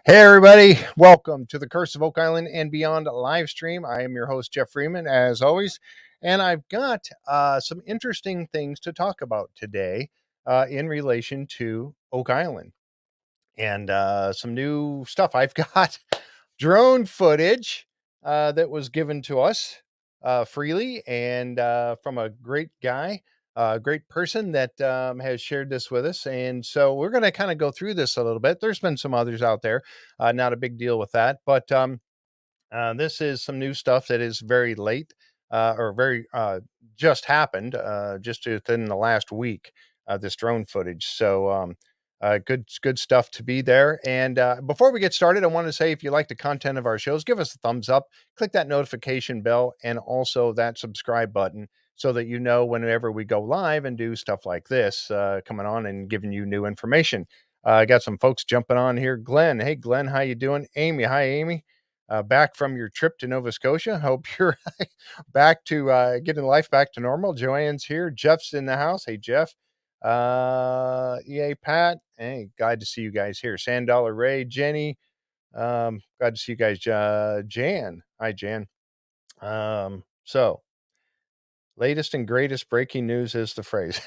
Hey, everybody. Welcome to the Curse of Oak Island and Beyond live stream. I am your host, Jeff Freeman, as always. And I've got some interesting things to talk about today in relation to Oak Island and some new stuff. I've got drone footage that was given to us freely and from a great guy, a great person that has shared this with us. And so we're going to kind of go through this a little bit. There's been some others out there, not a big deal with that, but this is some new stuff that is very late or very just happened just within the last week. This drone footage, so good stuff to be there. And before we get started, I want to say if you like the content of our shows, give us a thumbs up, click that notification bell, and also that subscribe button so that you know whenever we go live and do stuff like this, coming on and giving you new information. I got some folks jumping on here. Glenn, hey Glenn, how you doing? Amy, hi Amy, back from your trip to Nova Scotia. Hope you're back to getting life back to normal. Joanne's here. Jeff's in the house. Hey, Jeff. EA Pat. Hey, glad to see you guys here. Sand Dollar Ray, Jenny. Glad to see you guys. Jan. Hi, Jan. So, latest and greatest breaking news is the phrase.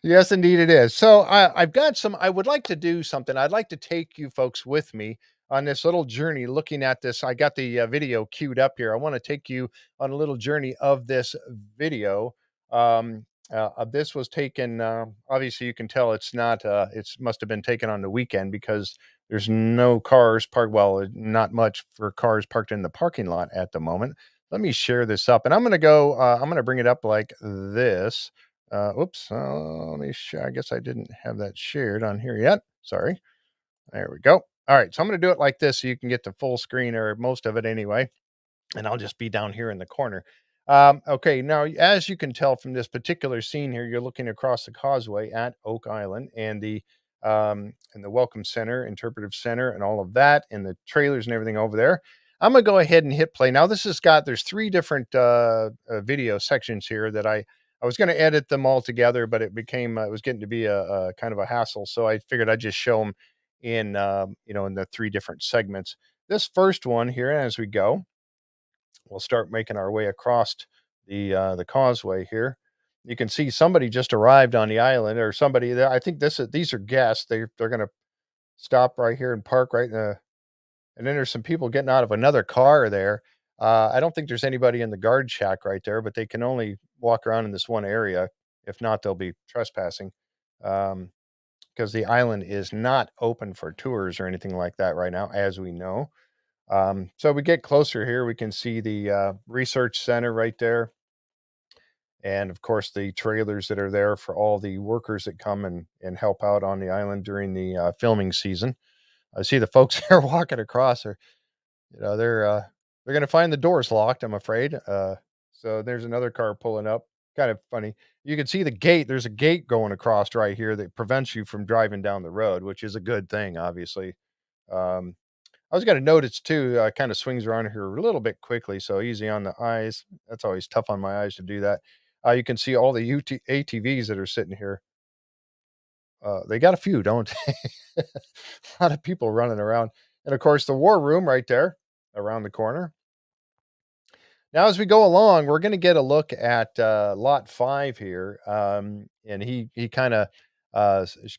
Yes, indeed it is. So I've got some, I would like to do something. I'd like to take you folks with me on this little journey looking at this. I got the video queued up here. I want to take you on a little journey of this video. This was taken, obviously you can tell it's not, it's must have been taken on the weekend because there's no cars parked. Well, not much for cars parked in the parking lot at the moment. Let me share this up and I'm going to go, I'm going to bring it up like this. Oops. Let me share. I guess I didn't have that shared on here yet. Sorry. There we go. All right. So I'm going to do it like this so you can get the full screen or most of it anyway. And I'll just be down here in the corner. Okay. Now, as you can tell from this particular scene here, you're looking across the causeway at Oak Island and the Welcome Center, Interpretive Center, and all of that, and the trailers and everything over there. I'm gonna go ahead and hit play. Now, there's three different video sections here that I was going to edit them all together, but it was getting to be a kind of a hassle. So I figured I'd just show them in, in the three different segments. This first one here, as we go, we'll start making our way across the causeway here. You can see somebody just arrived on the island, or somebody there. I think these are guests. They're going to stop right here and park right in the. And then there's some people getting out of another car there. I don't think there's anybody in the guard shack right there, but they can only walk around in this one area. If not, they'll be trespassing because the island is not open for tours or anything like that right now, as we know. So we get closer here, we can see the research center right there. And of course, the trailers that are there for all the workers that come and help out on the island during the filming season. I see the folks there walking across are they're gonna find the doors locked, I'm afraid. So there's another car pulling up. Kind of funny. You can see the gate. There's a gate going across right here that prevents you from driving down the road, which is a good thing, obviously. Um, I was gonna notice too, kind of swings around here a little bit quickly, so easy on the eyes. That's always tough on my eyes to do that. You can see all the ATVs that are sitting here. They got a few, don't they? A lot of people running around. And of course, the war room right there around the corner. Now, as we go along, we're going to get a look at lot 5 here. And he kind of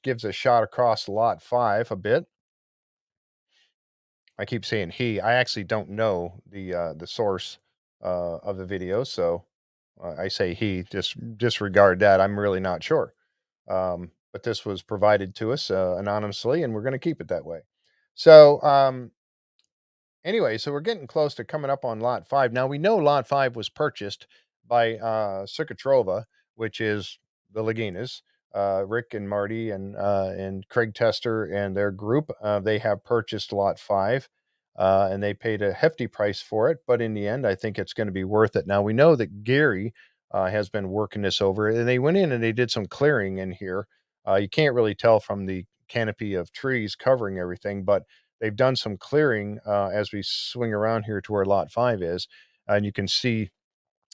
gives a shot across lot 5 a bit. I keep saying he. I actually don't know the source of the video, so I say he. Just disregard that. I'm really not sure. But this was provided to us anonymously, and we're going to keep it that way. So, anyway, so we're getting close to coming up on lot 5. Now we know lot 5 was purchased by Circuitrova, which is the Laginas. Rick and Marty and Craig Tester and their group, they have purchased lot 5. And they paid a hefty price for it, but in the end, I think it's going to be worth it. Now we know that Gary has been working this over, and they went in and they did some clearing in here. You can't really tell from the canopy of trees covering everything, but they've done some clearing as we swing around here to where lot 5 is, and you can see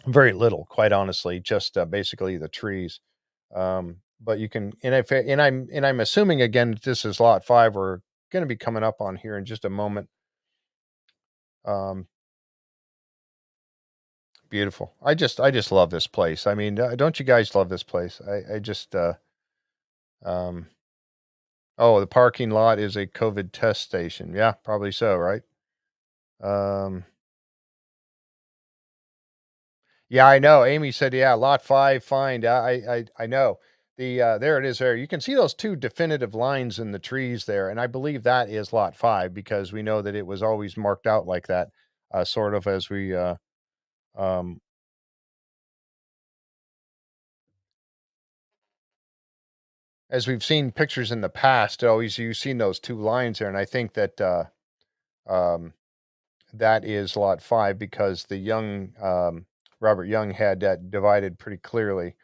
very little, quite honestly, just basically the trees. But you can, and I'm assuming again that this is lot 5 or going to be coming up on here in just a moment. Um, Beautiful. I just love this place. I mean, don't you guys love this place? I just um oh, the parking lot is a COVID test station. Yeah, probably so, right? Um yeah, I know. Amy said, yeah, lot 5 find. I know. There it is there. You can see those two definitive lines in the trees there, and I believe that is lot 5 because we know that it was always marked out like that, sort of um as we've seen pictures in the past, always you've seen those two lines there, and I think that um that is lot 5 because the young, Robert Young had that divided pretty clearly.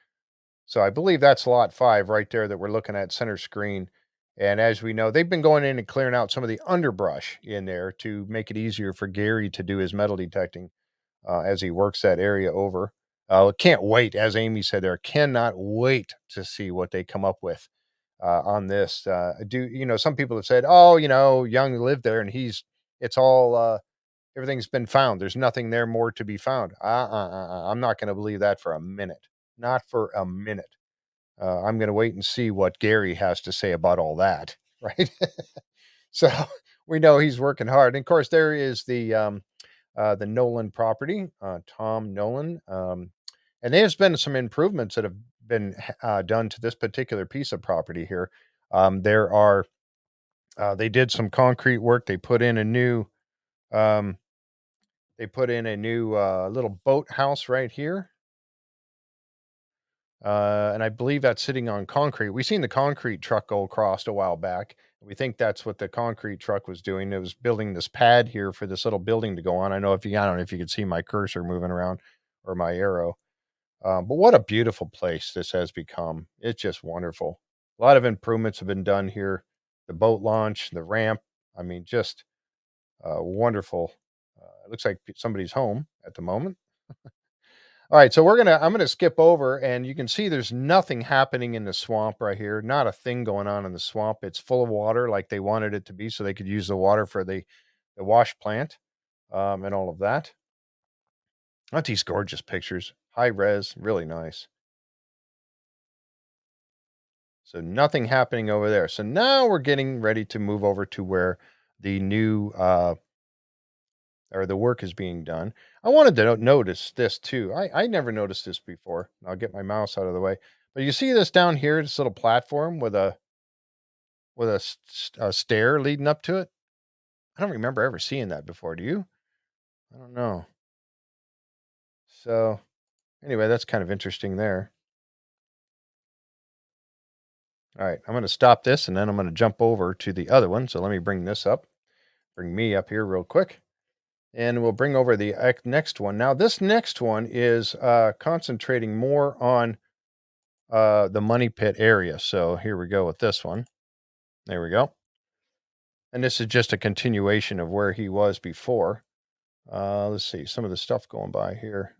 So I believe that's lot 5 right there that we're looking at center screen. And as we know, they've been going in and clearing out some of the underbrush in there to make it easier for Gary to do his metal detecting, as he works that area over. Can't wait, as Amy said there, cannot wait to see what they come up with on this. Some people have said, oh, Young lived there and it's all, everything's been found. There's nothing there more to be found. I'm not going to believe that for a minute. Not for a minute. I'm going to wait and see what Gary has to say about all that. Right. So we know he's working hard. And of course, there is the Nolan property, Tom Nolan. And there's been some improvements that have been done to this particular piece of property here. There are, they did some concrete work. Um, they put in a new little boathouse right here. And I believe that's sitting on concrete. We seen the concrete truck go across a while back. We think that's what the concrete truck was doing. It was building this pad here for this little building to go on. I don't know if you could see my cursor moving around or my arrow. But what a beautiful place this has become. It's just wonderful. A lot of improvements have been done here. The boat launch, the ramp. I mean, just wonderful. It looks like somebody's home at the moment. All right, so I'm gonna skip over, and you can see there's nothing happening in the swamp right here. Not a thing going on in the swamp. It's full of water, like they wanted it to be, so they could use the water for the wash plant, and all of that. Aren't these gorgeous pictures? High res, really nice. So nothing happening over there. So now we're getting ready to move over to where the new or the work is being done. I wanted to notice this too. I never noticed this before. I'll get my mouse out of the way. But you see this down here, this little platform with a stair leading up to it. I don't remember ever seeing that before. Do you? I don't know. So anyway, that's kind of interesting there. All right, I'm going to stop this and then I'm going to jump over to the other one. So let me bring this up. Bring me up here real quick. And we'll bring over the next one. Now, this next one is concentrating more on the money pit area. So here we go with this one. There we go. And this is just a continuation of where he was before. Let's see some of the stuff going by here.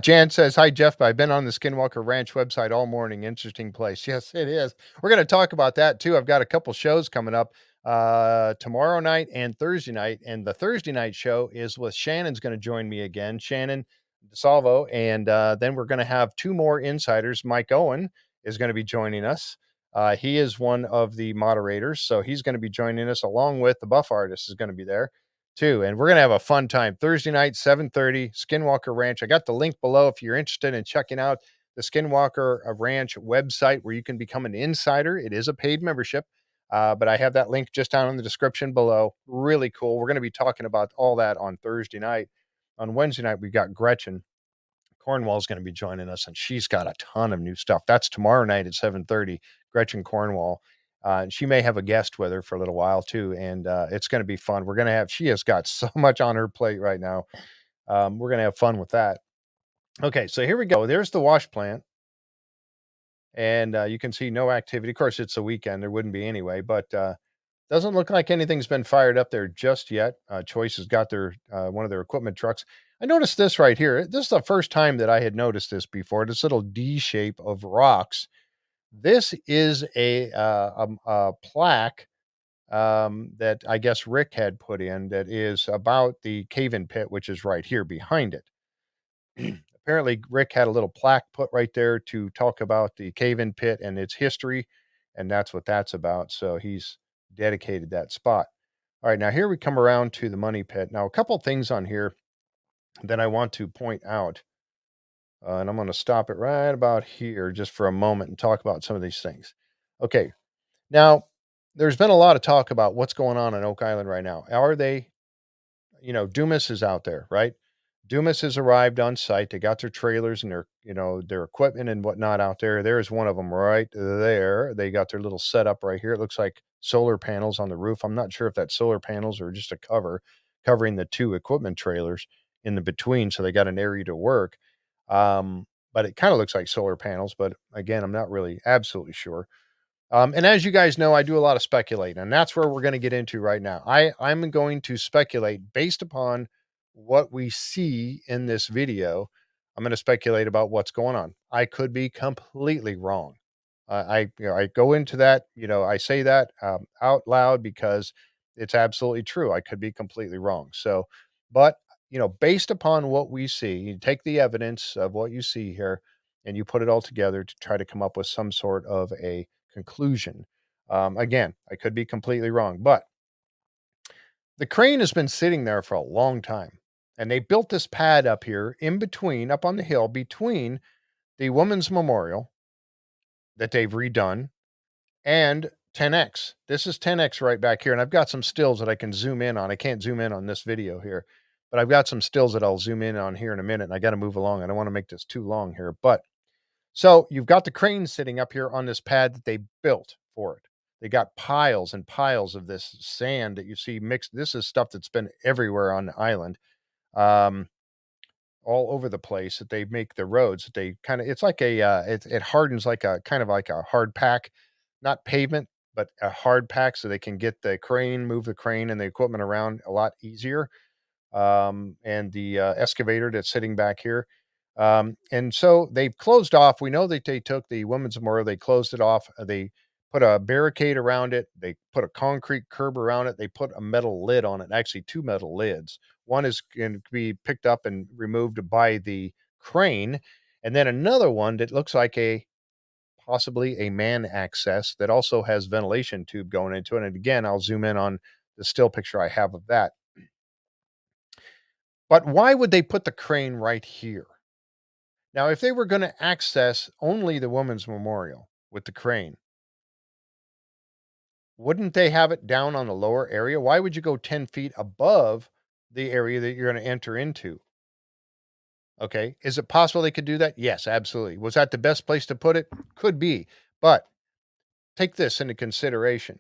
Jan says, "Hi Jeff, I've been on the Skinwalker Ranch website all morning. Interesting place." Yes, it is. We're going to talk about that too. I've got a couple shows coming up tomorrow night and Thursday night, and the Thursday night show is with Shannon's going to join me again, Shannon DeSalvo, and then we're going to have two more insiders. Mike Owen is going to be joining us. He is one of the moderators, so he's going to be joining us along with the Buff Artist is going to be there too. And we're going to have a fun time Thursday night, 7:30, Skinwalker Ranch. I got the link below if you're interested in checking out the Skinwalker Ranch website where you can become an insider. It is a paid membership. But I have that link just down in the description below. Really cool. We're going to be talking about all that on Thursday night. On Wednesday night, we've got Gretchen Cornwall's going to be joining us, and she's got a ton of new stuff. That's tomorrow night at 7:30. Gretchen Cornwall. And she may have a guest with her for a little while too, and it's going to be fun. We're going to have. She has got so much on her plate right now. We're going to have fun with that. Okay, so here we go. There's the wash plant, and you can see no activity. Of course, it's a weekend; there wouldn't be anyway. But doesn't look like anything's been fired up there just yet. Choice has got their one of their equipment trucks. I noticed this right here. This is the first time that I had noticed this before. This little D shape of rocks This is a plaque that I guess Rick had put in that is about the cave-in pit, which is right here behind it. Apparently, Rick had a little plaque put right there to talk about the cave-in pit and its history, and that's what that's about. So he's dedicated that spot. All right, now here we come around to the money pit. Now, a couple things on here that I want to point out, and I'm going to stop it right about here just for a moment and talk about some of these things. Okay, now there's been a lot of talk about what's going on in Oak Island right now. Are they Dumas is out there, right? Dumas has arrived on site. They got their trailers and their equipment and whatnot out there. There's one of them right there. They got their little setup right here. It looks like solar panels on the roof. I'm not sure if that's solar panels or just a cover covering the two equipment trailers in the between. So they got an area to work. But it kind of looks like solar panels. But again, I'm not really absolutely sure. And as you guys know, I do a lot of speculating, and that's where we're going to get into right now. I'm going to speculate based upon what we see in this video. I'm going to speculate about what's going on. I could be completely wrong. I go into that, I say that out loud because it's absolutely true. I could be completely wrong. So, but based upon what we see, you take the evidence of what you see here, and you put it all together to try to come up with some sort of a conclusion. Again, I could be completely wrong, but the crane has been sitting there for a long time. And they built this pad up here in between, up on the hill, between the Women's Memorial that they've redone and 10X. This is 10X right back here. And I've got some stills that I can zoom in on. I can't zoom in on this video here, but I've got some stills that I'll zoom in on here in a minute. And I got to move along. I don't want to make this too long here, but so you've got the crane sitting up here on this pad that they built for it. They got piles and piles of this sand that you see mixed. This is stuff that's been everywhere on the island, um, all over the place. That they make the roads. That they kind of it's like it hardens like a kind of like a hard pack, not pavement, but a hard pack, so they can get the crane, move the crane and the equipment around a lot easier, and the excavator that's sitting back here. And so they've closed off. We know that they took the women's memorial, they closed it off. They put a barricade around it. They put a concrete curb around it. They put a metal lid on it, actually, two metal lids. One is going to be picked up and removed by the crane. And then another one that looks like a possibly a man access that also has ventilation tube going into it. And again, I'll zoom in on the still picture I have of that. But why would they put the crane right here? Now, if they were going to access only the women's memorial with the crane, wouldn't they have it down on the lower area? Why would you go 10 feet above the area that you're going to enter into? Okay. Is it possible they could do that? Yes, absolutely. Was that the best place to put it? Could be. But take this into consideration.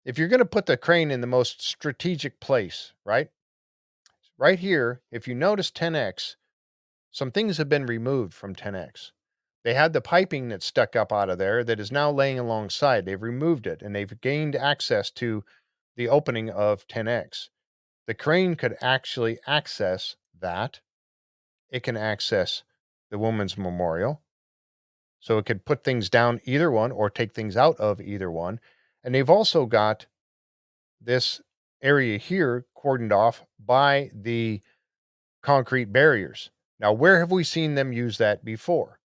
If you're going to put the crane in the most strategic place, right? Right here, if you notice 10X, some things have been removed from 10X. They had the piping that stuck up out of there that is now laying alongside. They've removed it and they've gained access to the opening of 10X. The crane could actually access that. It can access the woman's memorial. So it could put things down either one or take things out of either one. And they've also got this area here cordoned off by the concrete barriers. Now, where have we seen them use that before?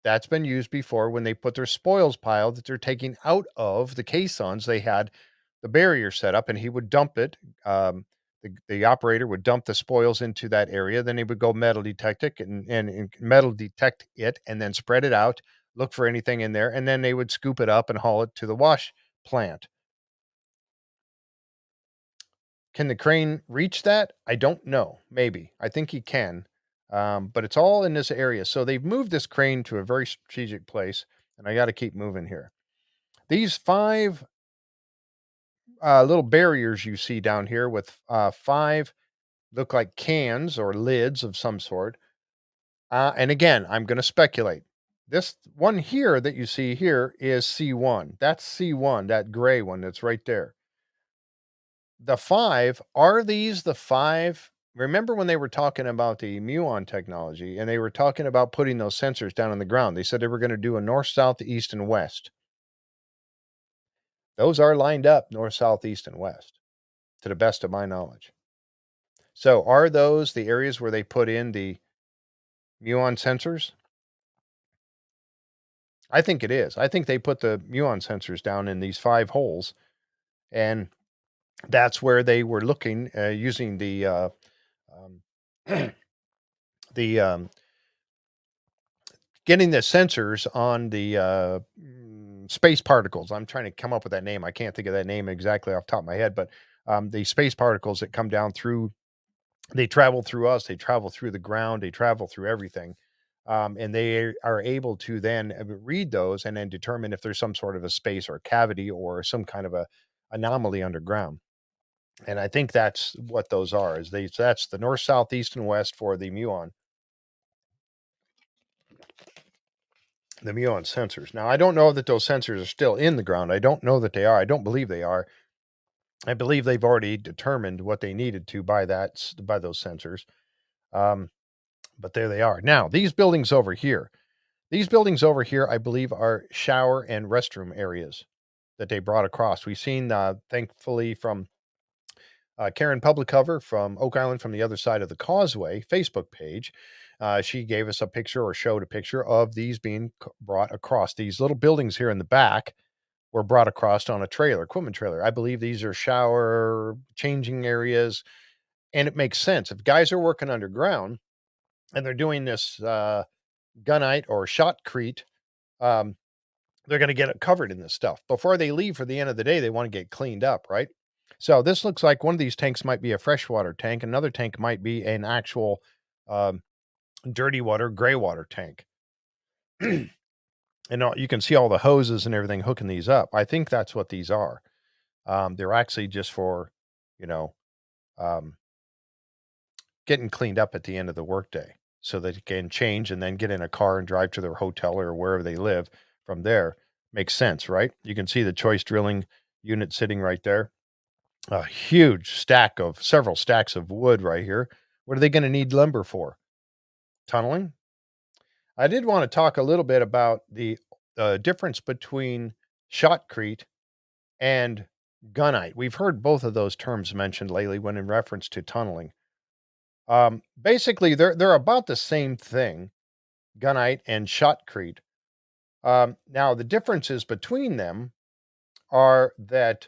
That's been used before when they put their spoils pile that they're taking out of the caissons. They had the barrier set up and he would dump it. The operator would dump the spoils into that area. Then he would go metal detect it and metal detect it and then spread it out, look for anything in there. And then they would scoop it up and haul it to the wash plant. Can the crane reach that? I don't know. Maybe. I think he can. But it's all in this area. So they've moved this crane to a very strategic place, and I got to keep moving here. These five little barriers you see down here with five look like cans or lids of some sort. And again, I'm going to speculate. This one here that you see here is C1. That's C1, that gray one that's right there. The five, are these the five remember when they were talking about the Muon technology and they were talking about putting those sensors down on the ground? They said they were going to do a north, south, east, and west. Those are lined up north, south, east, and west, to the best of my knowledge. So, are those the areas where they put in the Muon sensors? I think it is. I think they put the Muon sensors down in these 5 holes, and that's where they were looking, using um, the, getting the sensors on the, space particles. I'm trying to come up with that name. I can't think of that name exactly off the top of my head, but, the space particles that come down through, they travel through us, they travel through the ground, they travel through everything. And they are able to then read those and then determine if there's some sort of a space or a cavity or some kind of a anomaly underground. And I think that's what those are. Is they That's the north, south, east, and west for the Muon sensors. Now I don't know that those sensors are still in the ground. I don't know that they are. I don't believe they are. I believe they've already determined what they needed to by by those sensors. Um, but there they are. Now these buildings over here. These buildings over here, I believe, are shower and restroom areas that they brought across. We've seen, thankfully, from Karen Public Cover from Oak Island from the other side of the causeway Facebook page. She gave us a picture or showed a picture of these being brought across. These little buildings here in the back were brought across on a trailer, equipment trailer. I believe these are shower changing areas. And it makes sense. If guys are working underground and they're doing this gunite or shotcrete, um, they're going to get it covered in this stuff. Before they leave for the end of the day, they want to get cleaned up, right? So this looks like one of these tanks might be a freshwater tank. Another tank might be an actual um, dirty water, gray water tank. And you can see all the hoses and everything hooking these up. I think that's what these are. They're actually just for, you know, um, getting cleaned up at the end of the workday so they can change and then get in a car and drive to their hotel or wherever they live from there. Makes sense, right? You can see the choice drilling unit sitting right there. A huge stack of several stacks of wood right here. What are they going to need lumber for? Tunneling? I did want to talk a little bit about the difference between shotcrete and gunite. We've heard both of those terms mentioned lately when in reference to tunneling. Basically, they're about the same thing, gunite and shotcrete. Now, the differences between them are that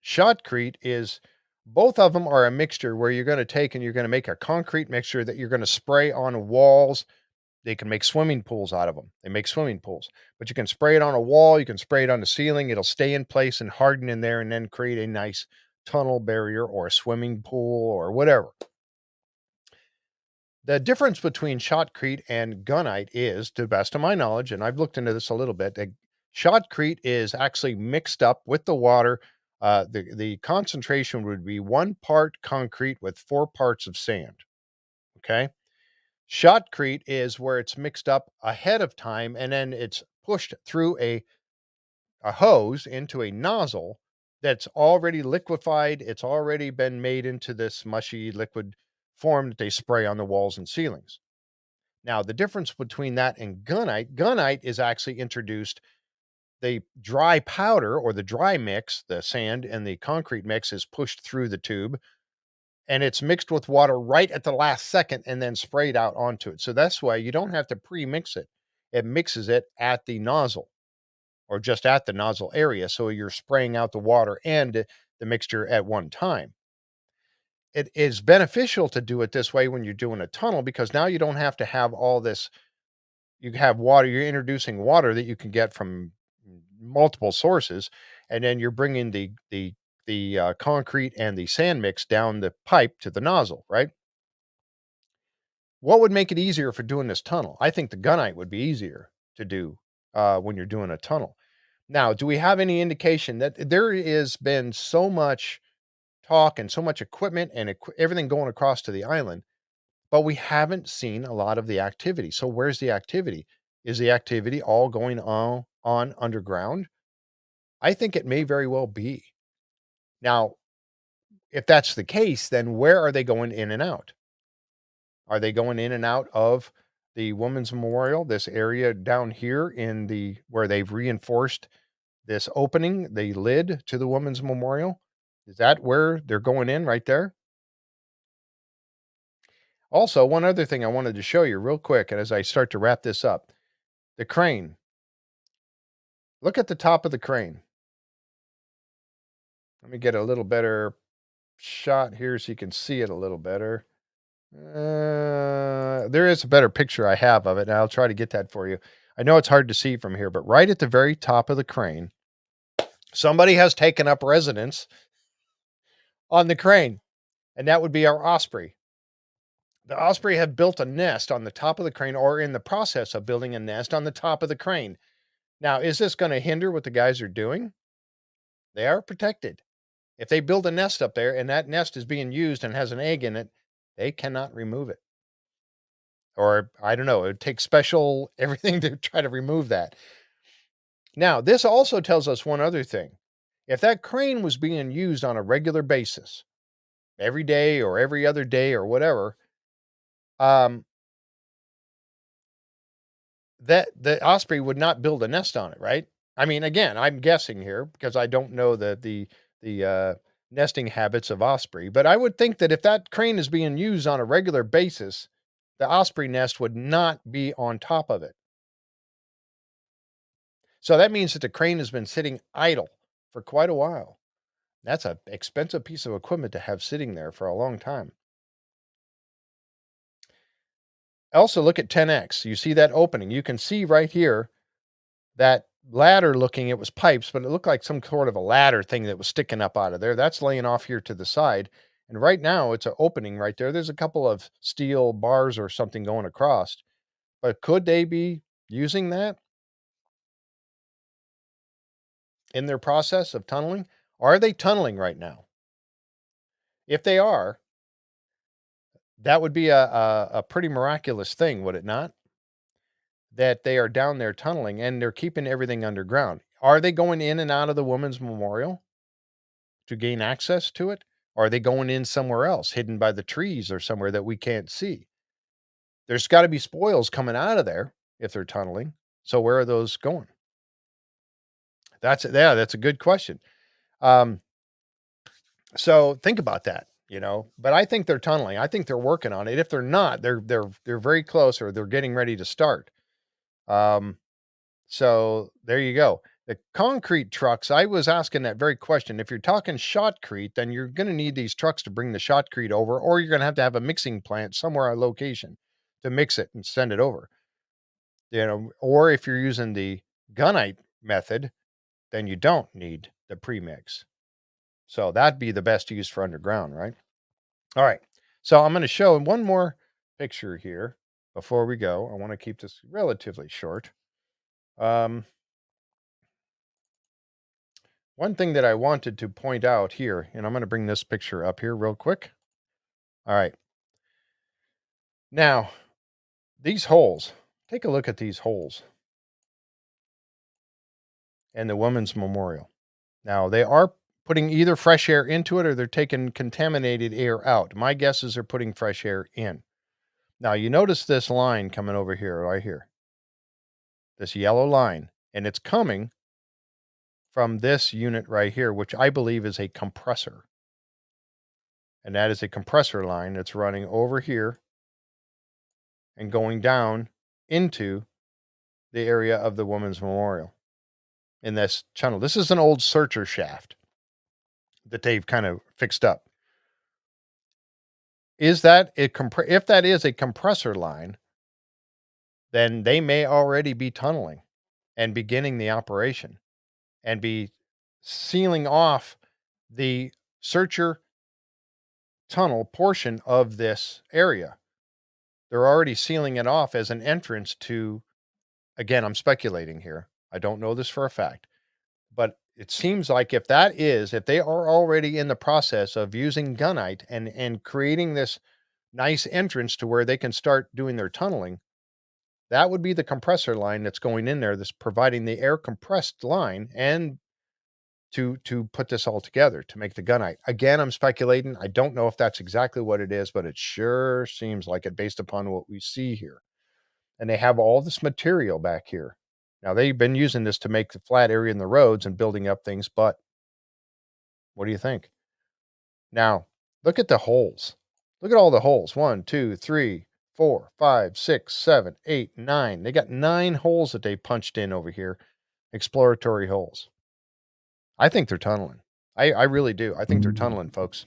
shotcrete is both of them are a mixture where you're going to take and you're going to make a concrete mixture that you're going to spray on walls. They can make swimming pools out of them. They make swimming pools, but you can spray it on a wall. You can spray it on the ceiling. It'll stay in place and harden in there and then create a nice tunnel barrier or a swimming pool or whatever. The difference between shotcrete and gunite is, to the best of my knowledge, and I've looked into this a little bit, that shotcrete is actually mixed up with the water. The concentration would be 1 part concrete with 4 parts of sand. Okay. Shotcrete is where it's mixed up ahead of time and then it's pushed through a hose into a nozzle that's already liquefied. It's already been made into this mushy liquid form that they spray on the walls and ceilings. Now, the difference between that and gunite is actually introduced. The dry powder or the dry mix, the sand and the concrete mix is pushed through the tube and it's mixed with water right at the last second and then sprayed out onto it. So that's why you don't have to pre-mix it. It mixes it at the nozzle or just at the nozzle area. So you're spraying out the water and the mixture at one time. It is beneficial to do it this way when you're doing a tunnel because now you don't have to have all this. You have water, you're introducing water that you can get from multiple sources, and then you're bringing the concrete and the sand mix down the pipe to the nozzle, right? What would make it easier for doing this tunnel? I think the gunite would be easier to do, when you're doing a tunnel. Now, do we have any indication that there has been so much talk and so much equipment and everything going across to the island, but we haven't seen a lot of the activity. So where's the activity? Is the activity all going on underground? I think it may very well be. Now, If that's the case, then where are they going in and out? Are they going in and out of the Women's Memorial, this area down here in the where they've reinforced this opening, the lid to the Women's Memorial? Is that where they're going in right there? Also, one other thing I wanted to show you real quick, and as I start to wrap this up, the crane. Look at the top of the crane. Let me get a little better shot here so you can see it a little better. There is a better picture I have of it, and I'll try to get that for you. I know it's hard to see from here, but right at the very top of the crane, somebody has taken up residence on the crane, and that would be our Osprey. The Osprey had built a nest on the top of the crane or in the process of building a nest on the top of the crane. Now, is this going to hinder what the guys are doing? They are protected. If they build a nest up there and that nest is being used and has an egg in it, they cannot remove it. Or I don't know, it would take special everything to try to remove that. Now, this also tells us one other thing. If that crane was being used on a regular basis, every day or every other day or whatever, um, that the osprey would not build a nest on it, right? I mean, again, I'm guessing here because I don't know the nesting habits of osprey, but I would think that if that crane is being used on a regular basis, the osprey nest would not be on top of it. So that means that the crane has been sitting idle for quite a while. That's an expensive piece of equipment to have sitting there for a long time. Also, look at 10X. You see that opening. You can see right here that ladder looking, it was pipes, but it looked like some sort of a ladder thing that was sticking up out of there. That's laying off here to the side. And right now, it's an opening right there. There's a couple of steel bars or something going across. But could they be using that in their process of tunneling? Are they tunneling right now? If they are, that would be a pretty miraculous thing, would it not? That they are down there tunneling and they're keeping everything underground. Are they going in and out of the Women's Memorial to gain access to it? Or are they going in somewhere else, hidden by the trees or somewhere that we can't see? There's got to be spoils coming out of there if they're tunneling. So where are those going? That's a good question. Um, so think about that. But I think they're tunneling. I think they're working on it. If they're not, they're very close or they're getting ready to start. Um, So there you go. The concrete trucks, I was asking that very question. If you're talking shotcrete, then you're going to need these trucks to bring the shotcrete over, or you're going to have a mixing plant somewhere on location to mix it and send it over. Or if you're using the gunite method, then you don't need the premix. So that'd be the best use for underground, right? All right. So I'm going to show one more picture here before we go. I want to keep this relatively short. Um, One thing that I wanted to point out here, and I'm going to bring this picture up here real quick. All right. Now, these holes, take a look at these holes and the Women's Memorial. Now, they are putting either fresh air into it or they're taking contaminated air out. My guess is they're putting fresh air in. Now, you notice this line coming over here, right here, this yellow line, and it's coming from this unit right here, which I believe is a compressor. And that is a compressor line that's running over here and going down into the area of the Women's Memorial in this channel. This is an old searcher shaft that they've kind of fixed up. Is that if that is a compressor line, then they may already be tunneling and beginning the operation and be sealing off the searcher tunnel portion of this area. They're already sealing it off as an entrance to, again, I'm speculating here. I don't know this for a fact. But it seems like if they are already in the process of using gunite and creating this nice entrance to where they can start doing their tunneling, that would be the compressor line that's going in there that's providing the air compressed line and to put this all together to make the gunite. Again, I'm speculating. I don't know if that's exactly what it is, but it sure seems like it based upon what we see here. And they have all this material back here. Now they've been using this to make the flat area in the roads and building up things, but what do you think? Now, look at the holes. Look at all the holes. One, two, three, four, five, six, seven, eight, nine. They got 9 holes that they punched in over here, exploratory holes. I think they're tunneling. I really do. I think they're tunneling, folks.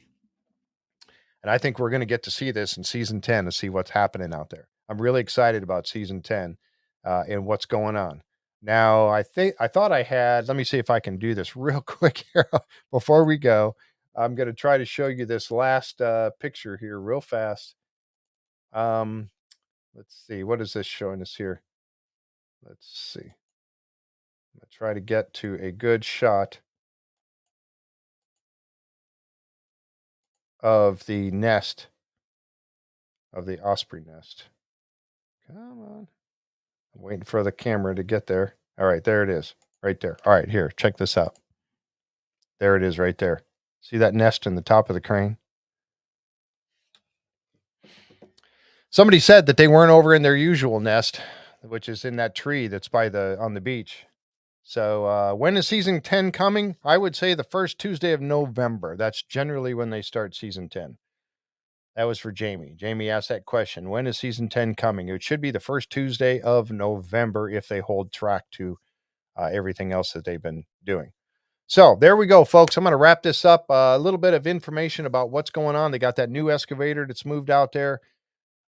And I think we're going to get to see this in season 10 to see what's happening out there. I'm really excited about season 10 and what's going on. Now, I thought I had, let me see if I can do this real quick here before we go. I'm going to try to show you this last picture here real fast. Um, let's see. What is this showing us here? Let's see. I'm going to try to get to a good shot of the nest, of the osprey nest. Come on. I'm waiting for the camera to get there. All right, there it is. Right there. All right, here, check this out. There it is right there. See that nest in the top of the crane? Somebody said that they weren't over in their usual nest, which is in that tree that's by the on the beach. So when is season 10 coming? I would say the first Tuesday of November. That's generally when they start season 10. That was for Jamie. Jamie asked that question. When is season 10 coming? It should be the first Tuesday of November if they hold track to everything else that they've been doing. So there we go, folks. I'm going to wrap this up. A little bit of information about what's going on. They got that new excavator that's moved out there.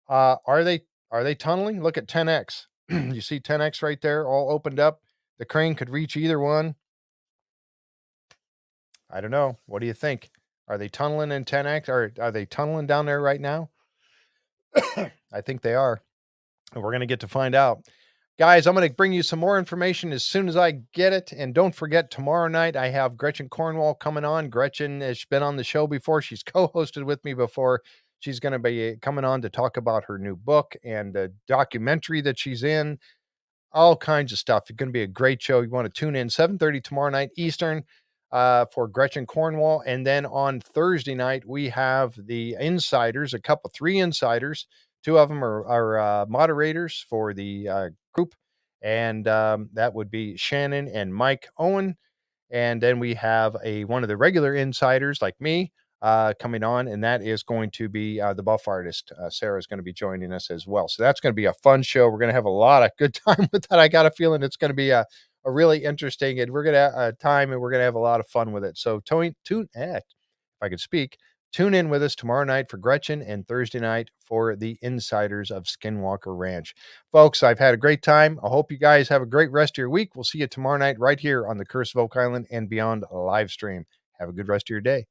Are they tunneling? Look at 10X. You see 10X right there, all opened up. The crane could reach either one. I don't know. What do you think? Are they tunneling in 10X? Or are they tunneling down there right now? I think they are. And we're going to get to find out. Guys, I'm going to bring you some more information as soon as I get it. And don't forget, tomorrow night, I have Gretchen Cornwall coming on. Gretchen has been on the show before. She's co-hosted with me before. She's going to be coming on to talk about her new book and the documentary that she's in. All kinds of stuff. It's going to be a great show. You want to tune in 7:30 tomorrow night Eastern for Gretchen Cornwall. And then on Thursday night, we have the insiders, 3 insiders. 2 of them are moderators for the group. And that would be Shannon and Mike Owen. And then we have one of the regular insiders like me coming on, and that is going to be the buff artist. Sarah is going to be joining us as well. So that's going to be a fun show. We're going to have a lot of good time with that. I got a feeling it's going to be a really interesting, and we're going to have time, and we're going to have a lot of fun with it. So if I could speak, tune in with us tomorrow night for Gretchen and Thursday night for the insiders of Skinwalker Ranch. Folks, I've had a great time. I hope you guys have a great rest of your week. We'll see you tomorrow night right here on the Curse of Oak Island and Beyond live stream. Have a good rest of your day.